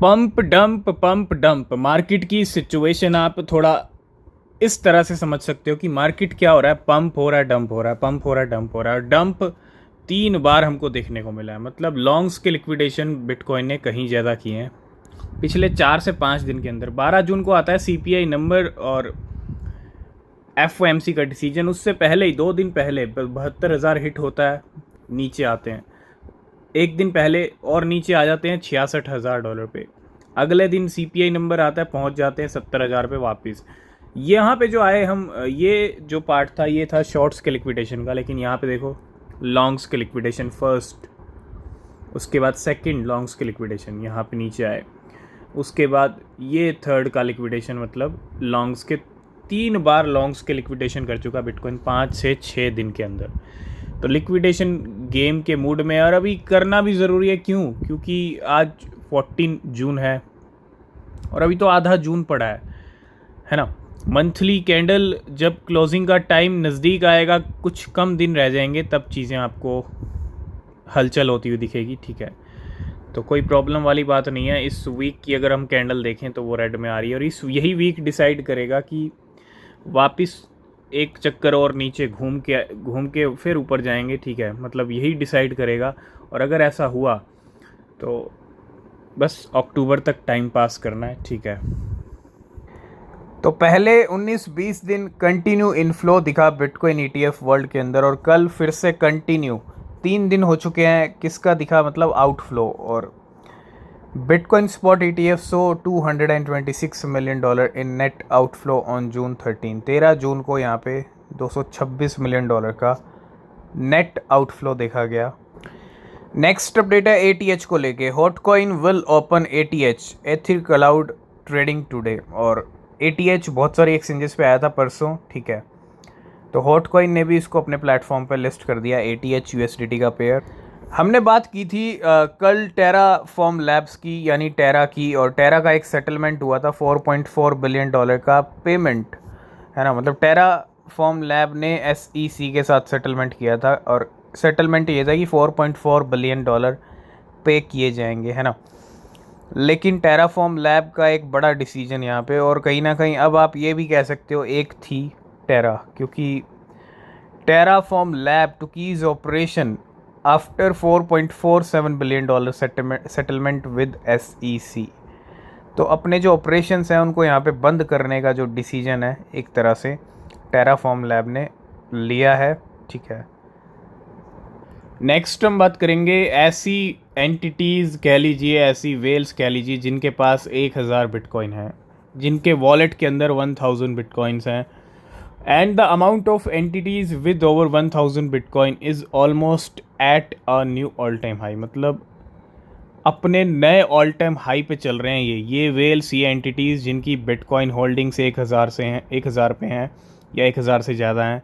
Pump dump market की situation आप थोड़ा इस तरह से समझ सकते हो कि मार्केट क्या हो रहा है, पंप हो रहा है, डंप हो रहा है, पंप हो रहा है, डंप हो रहा है। डंप 3 बार हमको देखने को मिला है, मतलब लॉन्ग्स के लिक्विडेशन बिटकॉइन ने कहीं ज़्यादा किए हैं पिछले 4 से 5 दिन के अंदर। 12 जून को आता है सीपीआई नंबर और एफओएमसी का डिसीजन। उससे पहले ही 2 दिन पहले 72,000 हिट होता है, नीचे आते हैं। एक दिन पहले और नीचे आ जाते हैं $66,000 पे। अगले दिन सीपीआई नंबर आता है, पहुंच जाते हैं 70,000 पे वापस। यहाँ पे जो आए हम, ये जो पार्ट था ये था शॉर्ट्स के लिक्विडेशन का, लेकिन यहाँ पे देखो लॉन्ग्स के लिक्विडेशन फर्स्ट, उसके बाद सेकंड लॉन्ग्स के लिक्विडेशन यहाँ पे नीचे आए, उसके बाद ये थर्ड का लिक्विडेशन, मतलब लॉन्ग्स के 3 बार लॉन्ग्स के लिक्विडेशन कर चुका बिटकॉइन 5 से 6 दिन के अंदर। तो लिक्विडेशन गेम के मूड में, और अभी करना भी ज़रूरी है। क्योंकि आज 14 जून है और अभी तो आधा जून पड़ा है ना। मंथली कैंडल जब क्लोजिंग का टाइम नज़दीक आएगा, कुछ कम दिन रह जाएंगे, तब चीज़ें आपको हलचल होती हुई दिखेगी, ठीक है। तो कोई प्रॉब्लम वाली बात नहीं है। इस वीक की अगर हम कैंडल देखें तो वो रेड में आ रही है, और यही वीक डिसाइड करेगा कि वापस एक चक्कर और नीचे घूम के फिर ऊपर जाएंगे, ठीक है। मतलब यही डिसाइड करेगा, और अगर ऐसा हुआ तो बस अक्टूबर तक टाइम पास करना है, ठीक है। तो पहले 19-20 दिन कंटिन्यू इनफ्लो दिखा बिटकॉइन ईटीएफ वर्ल्ड के अंदर, और कल फिर से कंटिन्यू 3 दिन हो चुके हैं किसका दिखा, मतलब आउटफ्लो। और bitcoin spot ETF so $226 million in net outflow on June 13 जून को यहाँ पे $226 मिलियन का नेट आउटफ्लो देखा गया। नेक्स्ट अपडेट है एटीएच को लेके। Hotcoin will open ATH Aethir cloud trading today. और एटीएच बहुत सारी एक्सचेंजेस पे आया था परसों, ठीक है। तो हॉटकॉइन ने भी इसको अपने प्लेटफॉर्म पे लिस्ट कर दिया, एटीएच यूएसडीटी का पेयर। हमने बात की थी कल टेराफॉर्म लैब्स की, यानी टेरा की, और टेरा का एक सेटलमेंट हुआ था $4.4 बिलियन का पेमेंट, है ना। मतलब टेराफॉर्म लैब ने एसईसी के साथ सेटलमेंट किया था, और सेटलमेंट ये था कि $4.4 बिलियन पे किए जाएंगे, है ना। लेकिन टेराफॉर्म लैब का एक बड़ा डिसीजन यहाँ पे, और कहीं ना कहीं अब आप ये भी कह सकते हो एक थी टेरा, क्योंकि Terraform lab two keys operation after $4.47 billion settlement with SEC. तो अपने जो ऑपरेशंस हैं उनको यहाँ पे बंद करने का जो डिसीजन है, एक तरह से टेराफॉर्म लैब ने लिया है, ठीक है। नेक्स्ट हम बात करेंगे ऐसी एंटिटीज़ कह लीजिए, ऐसी वेल्स कह लीजिए जिनके पास 1,000 बिटकॉइन है, जिनके वॉलेट के अंदर 1,000 बिटकॉइंस हैं, and the amount of entities with over 1,000 bitcoin is almost at a new all time high। मतलब अपने नए ऑल टाइम हाई पे चल रहे हैं ये वेल्स, ये एंटिटीज़ जिनकी बिटकॉइन होल्डिंग्स 1,000 से हैं, 1,000 पे हैं या 1,000 से ज़्यादा हैं।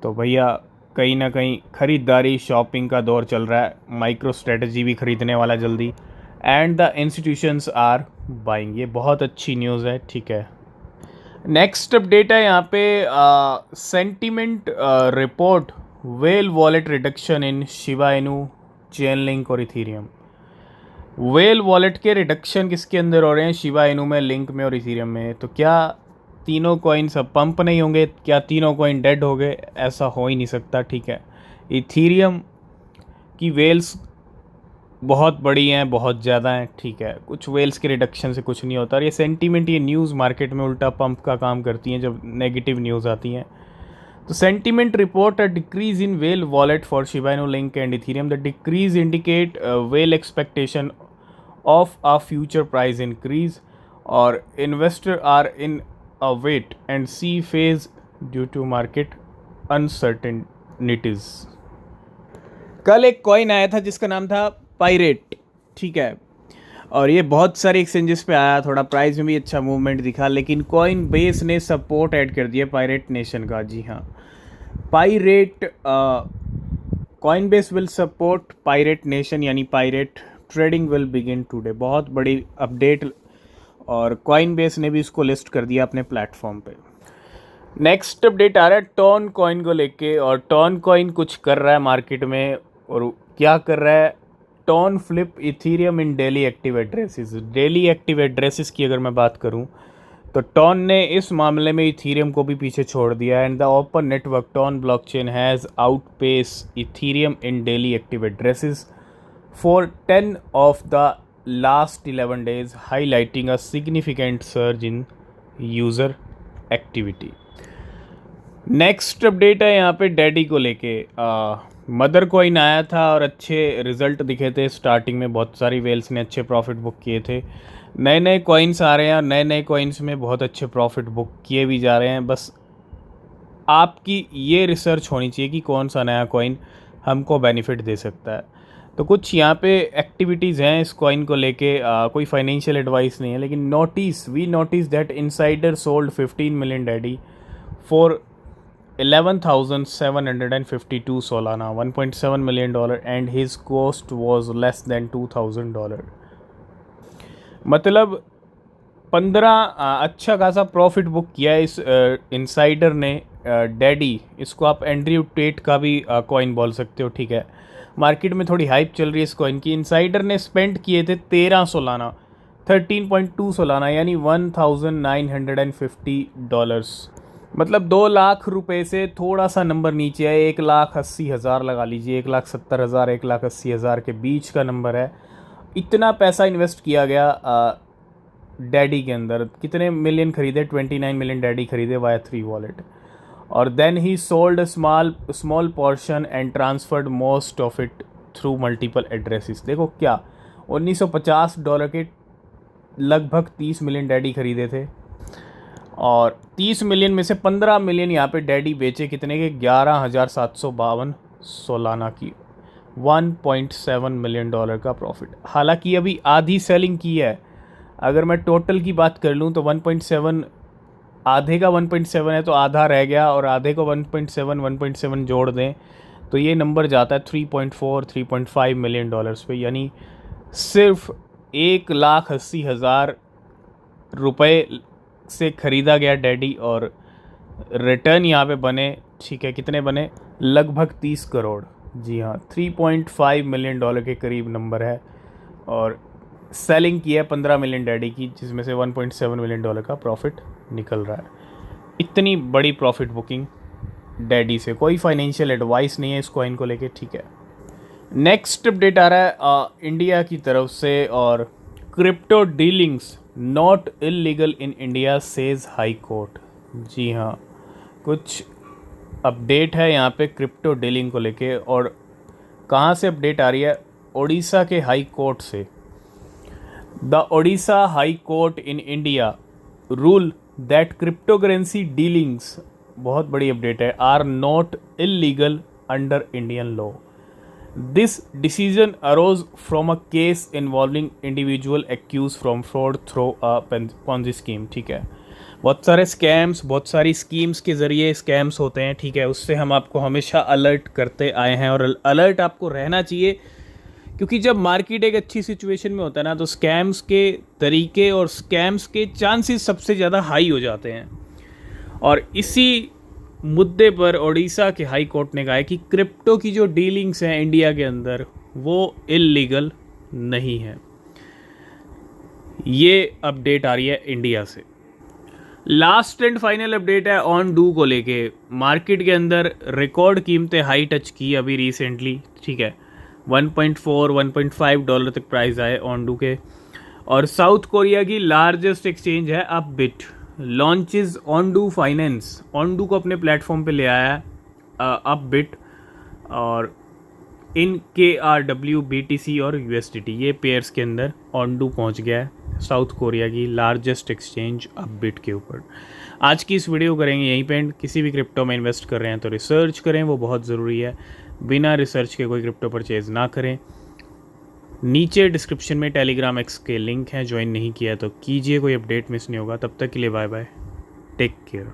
तो भैया कहीं ना कहीं ख़रीदारी शॉपिंग का दौर चल रहा है। माइक्रो स्ट्रेटजी भी ख़रीदने वाला जल्दी, and the institutions are buying. ये बहुत अच्छी न्यूज़ है, ठीक है। नेक्स्ट अपडेट है यहाँ पे sentiment report well wallet reduction in Shiba Inu, Chainlink और इथीरियम। वेल वॉलेट के रिडक्शन किसके अंदर हो रहे हैं, शिबा इनू में, लिंक में और इथीरियम में। तो क्या तीनों कॉइन सब पंप नहीं होंगे, क्या तीनों कॉइन डेड हो गए? ऐसा हो ही नहीं सकता, ठीक है। इथीरियम की वेल्स बहुत बड़ी हैं, बहुत ज़्यादा हैं, ठीक है। कुछ वेल्स के रिडक्शन से कुछ नहीं होता, और ये सेंटीमेंट, ये न्यूज़ मार्केट में उल्टा पंप का काम करती हैं जब नेगेटिव न्यूज़ आती हैं। तो sentiment report a decrease in whale wallet for Shiba Inu, link and Ethereum. The decrease indicate whale expectation of a future price increase, और investor are in a wait and see phase due to market uncertainties. कल एक coin आया था जिसका नाम था pirate, ठीक है, और ये बहुत सारे एक्सचेंजेस पे आया, थोड़ा प्राइस में भी अच्छा मूवमेंट दिखा, लेकिन कॉइन बेस ने सपोर्ट ऐड कर दिया पायरेट नेशन का। जी हाँ, pirate Coinbase will support pirate nation, यानी pirate trading will begin today. बहुत बड़ी अपडेट, और कॉइन बेस ने भी इसको लिस्ट कर दिया अपने प्लेटफॉर्म पे। नेक्स्ट अपडेट आ रहा है टॉन कॉइन को लेके, और टॉन कॉइन कुछ कर रहा है मार्केट में, और क्या कर रहा है TON flip Ethereum in daily active addresses. Daily active addresses की अगर मैं बात करूं तो टॉन ने इस मामले में इथीरियम को भी पीछे छोड़ दिया। And the open network TON blockchain has outpaced Ethereum in daily active addresses for 10 of the last 11 days, highlighting a significant surge in user activity. Next update है यहाँ पे डैडी को लेके। मदर कॉइन आया था और अच्छे रिजल्ट दिखे थे। स्टार्टिंग में बहुत सारी वेल्स ने अच्छे प्रॉफिट बुक किए थे। नए नए कॉइन्स आ रहे हैं और नए नए कॉइन्स में बहुत अच्छे प्रॉफिट बुक किए भी जा रहे हैं। बस आपकी ये रिसर्च होनी चाहिए कि कौन सा नया कॉइन हमको बेनिफिट दे सकता है। तो कुछ यहाँ पे एक्टिविटीज़ हैं इस कॉइन को लेके। कोई फाइनेंशियल एडवाइस नहीं है, लेकिन we notice that insider sold 15 million daddy for 11,752 Solana, $1.7 million, and his cost was less than $2,000। मतलब 15 अच्छा खासा प्रॉफिट बुक किया इस इनसाइडर ने। डैडी, इसको आप एंड्रयू टेट का भी कॉइन बोल सकते हो, ठीक है। मार्केट में थोड़ी हाइप चल रही है इस कॉइन की। इनसाइडर ने स्पेंड किए थे 13 सोलाना, 13.2 सोलाना, यानी $1,950। मतलब 2 लाख रुपए से थोड़ा सा नंबर नीचे है। 1,80,000 लगा लीजिए, 1,70,000 1,80,000 के बीच का नंबर है। इतना पैसा इन्वेस्ट किया गया डैडी के अंदर। कितने मिलियन खरीदे? 29 मिलियन डैडी खरीदे वाया 3 वॉलेट। और then he sold a small portion and transferred most of it through multiple addresses. देखो क्या, $1950 के लगभग 30 मिलियन डैडी खरीदे थे और 30 मिलियन में से 15 मिलियन यहाँ पे डैडी बेचे। कितने के? 11,752 सोलाना की, $1.7 मिलियन का प्रॉफिट। हालांकि अभी आधी सेलिंग की है। अगर मैं टोटल की बात कर लूँ तो 1.7, आधे का 1.7 है तो आधा रह गया, और आधे को 1.7 जोड़ दें तो ये नंबर जाता है 3.5 मिलियन डॉलर्स पे। यानी सिर्फ 1,80,000 रुपये से ख़रीदा गया डैडी और रिटर्न यहाँ पे बने, ठीक है, कितने बने? लगभग 30 करोड़। जी हाँ, 3.5 मिलियन डॉलर के करीब नंबर है। और सेलिंग की है 15 मिलियन डैडी की, जिसमें से 1.7 मिलियन डॉलर का प्रॉफिट निकल रहा है। इतनी बड़ी प्रॉफिट बुकिंग डैडी से। कोई फाइनेंशियल एडवाइस नहीं है इस कॉइन को लेके, ठीक है। नेक्स्ट अपडेट आ रहा है इंडिया की तरफ से, और crypto dealings not illegal in India says high court. जी हाँ, कुछ अपडेट है यहाँ पे क्रिप्टो डीलिंग को लेके। और कहाँ से अपडेट आ रही है? ओडिशा के हाई कोर्ट से। The Odisha high court in India rule that crypto currency dealings, बहुत बड़ी अपडेट है, are not illegal under Indian law. This decision arose from a case involving individual accuse from fraud through a ponzi scheme. ठीक है, बहुत सारे scams, बहुत सारी schemes के ज़रिए स्कैम्स होते हैं, ठीक है। उससे हम आपको हमेशा अलर्ट करते आए हैं और अलर्ट आपको रहना चाहिए, क्योंकि जब मार्केट एक अच्छी सिचुएशन में होता है ना, तो स्कैम्स के तरीके और स्कैम्स के चांसेस सबसे ज़्यादा हाई हो जाते हैं। और इसी मुद्दे पर ओडिशा के हाई कोर्ट ने कहा है कि क्रिप्टो की जो डीलिंग्स हैं इंडिया के अंदर वो इल्लीगल नहीं है। ये अपडेट आ रही है इंडिया से। लास्ट एंड फाइनल अपडेट है ऑन डू को लेके। मार्केट के अंदर रिकॉर्ड कीमतें हाई टच की अभी रिसेंटली, ठीक है। 1.4-1.5 डॉलर तक प्राइस आए ऑन डू के। और साउथ कोरिया की लार्जेस्ट एक्सचेंज है upbeat launches on do finance. On do को अपने प्लेटफॉर्म पे ले आया है अपबिट, और इन KRW, BTC और USDT ये पेयर्स के अंदर ऑन डू पहुँच गया है साउथ कोरिया की लार्जेस्ट एक्सचेंज अपबिट के ऊपर। आज की इस वीडियो करेंगे यहीं पे एंड। किसी भी क्रिप्टो में इन्वेस्ट कर रहे हैं तो रिसर्च करें, वो बहुत ज़रूरी है। बिना रिसर्च के कोई क्रिप्टो परचेज ना करें। नीचे डिस्क्रिप्शन में टेलीग्राम एक्स के लिंक हैं, ज्वाइन नहीं किया तो कीजिए, कोई अपडेट मिस नहीं होगा। तब तक के लिए बाय बाय, टेक केयर।